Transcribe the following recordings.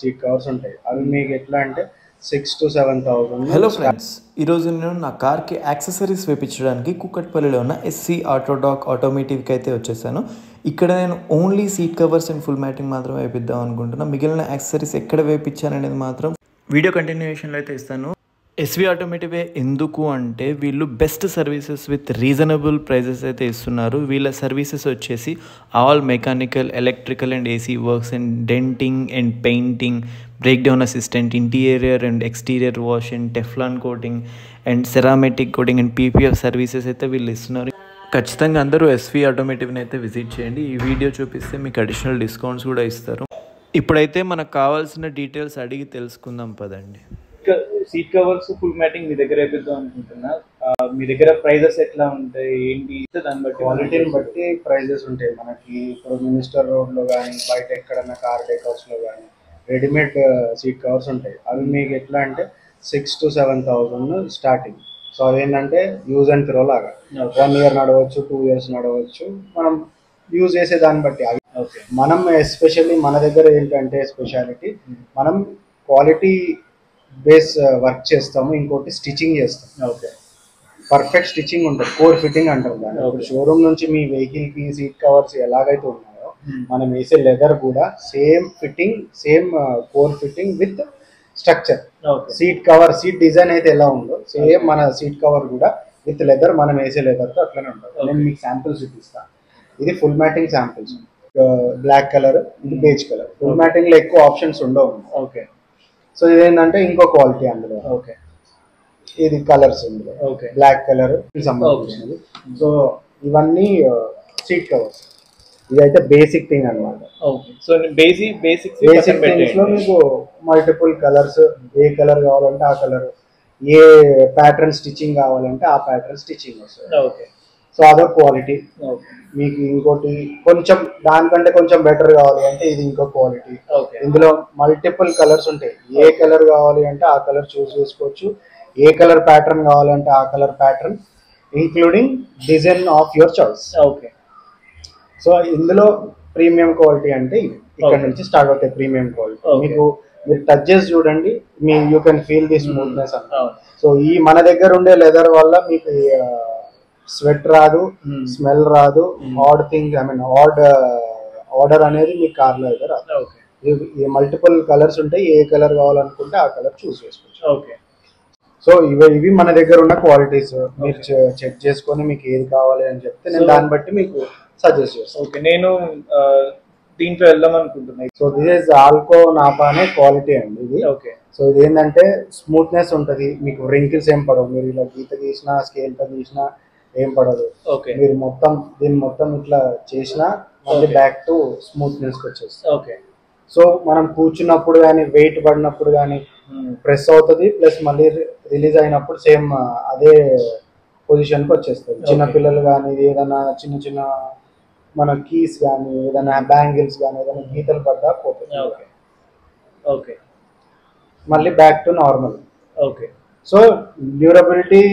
Seat covers ఉంటాయి. అవి మీకు ఎట్లా అంటే 6,000 to 7,000. హలో ఫ్రెండ్స్, ఈరోజు నేను నా కార్కి యాక్సెసరీస్ వేయించడానికి కూకట్పల్లిలో ఉన్న ఎస్సీ ఆటోడాక్ ఆటోమేటివ్కి అయితే వచ్చేసాను. ఇక్కడ నేను only seat covers and full matting మాత్రమే వేపిద్దాం అనుకుంటున్నాను. మిగిలిన యాక్సెసరీస్ ఎక్కడ వేయించాననేది మాత్రం వీడియో కంటిన్యూషన్లో అయితే ఇస్తాను. ఎస్వి ఆటోమేటివ్ ఎందుకు అంటే వీళ్ళు best services with reasonable prices అయితే ఇస్తున్నారు. వీళ్ళ సర్వీసెస్ వచ్చేసి all mechanical, electrical and AC works and denting and painting, breakdown assistant, interior and exterior wash and Teflon coating and ceramic coating and PPF services అయితే వీళ్ళు ఇస్తున్నారు. ఖచ్చితంగా అందరూ SV ఆటోమేటివ్ని అయితే విజిట్ చేయండి. ఈ వీడియో చూపిస్తే మీకు అడిషనల్ డిస్కౌంట్స్ కూడా ఇస్తారు. ఇప్పుడైతే మనకు కావాల్సిన డీటెయిల్స్ అడిగి తెలుసుకుందాం పదండి. సీట్ కవర్స్ ఫుల్ మ్యాటింగ్ మీ దగ్గర వేపిద్దాం అనుకుంటున్నా. మీ దగ్గర ప్రైజెస్ ఎట్లా ఉంటాయి ఏంటి, దాన్ని బట్టి క్వాలిటీని బట్టి ప్రైజెస్ ఉంటాయి. మనకి ఇప్పుడు మినిస్టర్ రోడ్లో కానీ బయట ఎక్కడన్నా కార్ డెకర్స్లో కానీ రెడీమేడ్ సీట్ కవర్స్ ఉంటాయి. అవి మీకు ఎట్లా అంటే 6,000 to 7,000 స్టార్టింగ్. సో అదేంటంటే యూజ్ అండ్ త్రో లాగా 1 year నడవచ్చు, 2 years నడవచ్చు. మనం యూజ్ చేసే దాన్ని బట్టి. మనం ఎస్పెషల్లీ మన దగ్గర ఏంటంటే స్పెషాలిటీ, మనం క్వాలిటీ బేస్ వర్క్ చేస్తాము. ఇంకోటి స్టిచ్చింగ్ చేస్తాం. పర్ఫెక్ట్ స్టిచ్చింగ్ ఉంటుంది, కోర్ ఫిట్టింగ్ అంటారు దాన్ని. ఇప్పుడు షోరూమ్ నుంచి మీ వెహికల్కి సీట్ కవర్స్ ఎలాగైతే ఉన్నాయో మనం వేసే లెదర్ కూడా same fitting, same core fitting with structure. Seat design అయితే ఎలా ఉందో సేమ్ మన సీట్ కవర్ కూడా విత్ లెదర్, మనం వేసే లెదర్తో అట్లనే ఉంటుంది. నేను మీకు శాంపిల్స్ చూపిస్తాను. ఇది full matting samples. Black colour, ఇది బేజ్ కలర్. ఫుల్ మ్యాటింగ్ లో ఎక్కువ ఆప్షన్స్ ఉండవు. సో ఇదేంటంటే ఇంకో క్వాలిటీ అందులో. ఇది కలర్స్ ఇందులో బ్లాక్ కలర్ సంబంధించినది. సో ఇవన్నీ సీట్ కవర్స్. ఇదైతే బేసిక్ థింగ్ అనమాట. సో బేసిక్ థింగ్స్ లో మీకు మల్టిపుల్ కలర్స్, ఏ కలర్ కావాలంటే ఆ కలర్, ఏ ప్యాటర్న్ స్టిచ్చింగ్ కావాలంటే ఆ ప్యాటర్న్ స్టిచ్చింగ్ వస్తుంది. సో అదో క్వాలిటీ. మీకు ఇంకోటి కొంచెం దానికంటే కొంచెం బెటర్ కావాలి అంటే ఇది ఇంకో క్వాలిటీ. ఇందులో మల్టిపుల్ కలర్స్ ఉంటాయి. ఏ కలర్ కావాలి అంటే ఆ కలర్ చూస్ చేసుకోవచ్చు. ఏ కలర్ ప్యాటర్న్ కావాలంటే ఆ colour pattern, including design of your choice. So ఇందులో ప్రీమియం క్వాలిటీ అంటే ఇక్కడ నుంచి స్టార్ట్ అవుతాయి. ప్రీమియం క్వాలిటీ మీకు మీరు టచ్ చేసి చూడండి, you can feel the smoothness అన్న. సో ఈ మన దగ్గర ఉండే లెదర్ వల్ల మీకు స్వెట్ రాదు, స్మెల్ రాదు, odd thing, I mean odour అనేది మీ కార్లో అయితే రాదు. మల్టిపుల్ కలర్స్ ఉంటాయి. ఏ కలర్ కావాలనుకుంటే ఆ కలర్ చూస్ చేసుకోవచ్చు. సో ఇవి మన దగ్గర ఉన్న క్వాలిటీస్. మీరు చెక్ చేసుకొని మీకు ఏది కావాలి అని చెప్తే నేను దాన్ని బట్టి మీకు సజెస్ట్ చేస్తాను. నేను దీంట్లో వెళ్దాం అనుకుంటున్నాను. సో దిస్ ఇస్ ఆల్కో నాపా అనే క్వాలిటీ అండి ఇది. సో ఇది ఏంటంటే స్మూత్నెస్ ఉంటుంది, మీకు రింకిల్స్ ఏం పడవు. మీరు ఇలా గీత గీసినా, స్కేల్తో గీసినా ఏం పడదు. మీరు దీన్ని మొత్తం ఇట్లా చేసినా మళ్ళీ బ్యాక్ టు స్మూత్నెస్ వచ్చేస్తుంది. సో మనం కూర్చున్నప్పుడు కానీ, వెయిట్ పడినప్పుడు కానీ ప్రెస్ అవుతుంది, ప్లస్ మళ్ళీ రిలీజ్ అయినప్పుడు సేమ్ అదే పొజిషన్కి వచ్చేస్తుంది. చిన్నపిల్లలు కానీ ఏదైనా చిన్న చిన్న మన కీస్ కానీ, ఏదైనా బ్యాంగిల్స్ కానీ ఏదైనా గీతలు పడ్డా పోతుంది. మళ్ళీ back to normal. So durability,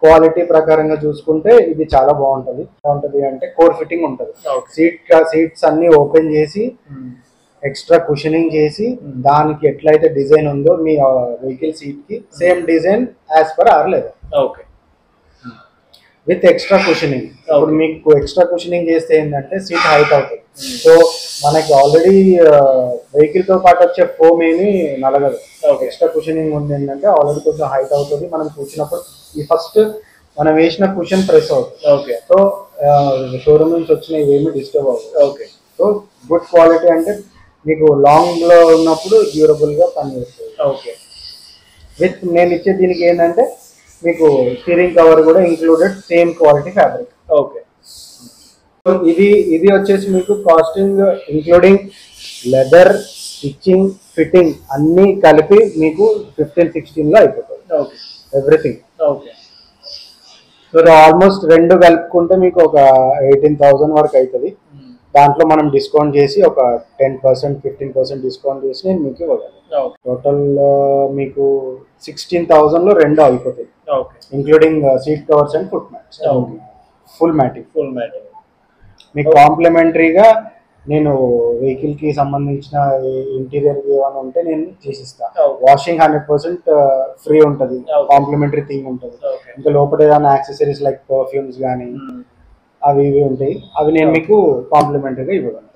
quality ప్రకారంగా చూసుకుంటే ఇది చాలా బాగుంటది అంటే కోర్ ఫిట్టింగ్ ఉంటుంది. సీట్స్ అన్ని ఓపెన్ చేసి ఎక్స్ట్రా కుషనింగ్ చేసి దానికి ఎట్లయితే డిజైన్ ఉందో మీ వెహికల్ సీట్ కి same design as per or leather with extra cushioning. ఇప్పుడు మీకు ఎక్స్ట్రా కుషనింగ్ చేస్తే ఏంటంటే సీట్ హైట్ అవుతుంది. సో మనకి ఆల్రెడీ వెహికల్ తో పాటు వచ్చే ఫోమ్ ఏమి నలగదు. ఎక్స్ట్రా కుషనింగ్ ఉంది ఏంటంటే ఆల్రెడీ కొంచెం హైట్ అవుతుంది. మనం కూర్చున్నప్పుడు ఈ ఫస్ట్ మనం వేసిన కుషన్ ప్రెస్ అవుతుంది. సో షోరూమ్ నుంచి వచ్చిన ఇవేమి డిస్టర్బ్ అవుతుంది. సో గుడ్ క్వాలిటీ అంటే మీకు లాంగ్ లో ఉన్నప్పుడు డ్యూరబుల్ గా పనిచేస్తుంది. విత్ నేను ఇచ్చే దీనికి ఏంటంటే మీకు స్టీరింగ్ కవర్ కూడా included, same quality fabric. So ఇది వచ్చేసి మీకు costing including leather, stitching, fitting అన్ని కలిపి మీకు 15-16 లో అయిపోతుంది ఎవ్రీథింగ్. సో ఆల్మోస్ట్ రెండు కలుపుకుంటే మీకు ఒక 18,000 వరకు అవుతుంది. దాంట్లో మనం డిస్కౌంట్ చేసి ఒక 10%, 15% డిస్కౌంట్ చేసి నేను మీకు ఇవ్వగలను. టోటల్ మీకు 16,000 లో రెండు అయిపోతాయి, including seat covers and foot mats, full matting. మీకు కాంప్లిమెంటరీగా నేను వెహికల్ కి సంబంధించిన ఇంటీరియర్ ఏమైనా ఉంటే నేను చేసిస్తా. Okay. వాషింగ్ 100% ఫ్రీ ఉంటుంది, Okay. కాంప్లిమెంటరీ థింగ్ ఉంటుంది. Okay. ఇంకా లోపల ఏదైనా యాక్సెసరీస్ లైక్ పర్ఫ్యూమ్స్ కానీ అవి ఇవి ఉంటాయి, అవి నేను మీకు కాంప్లిమెంటరీగా ఇవ్వగలను.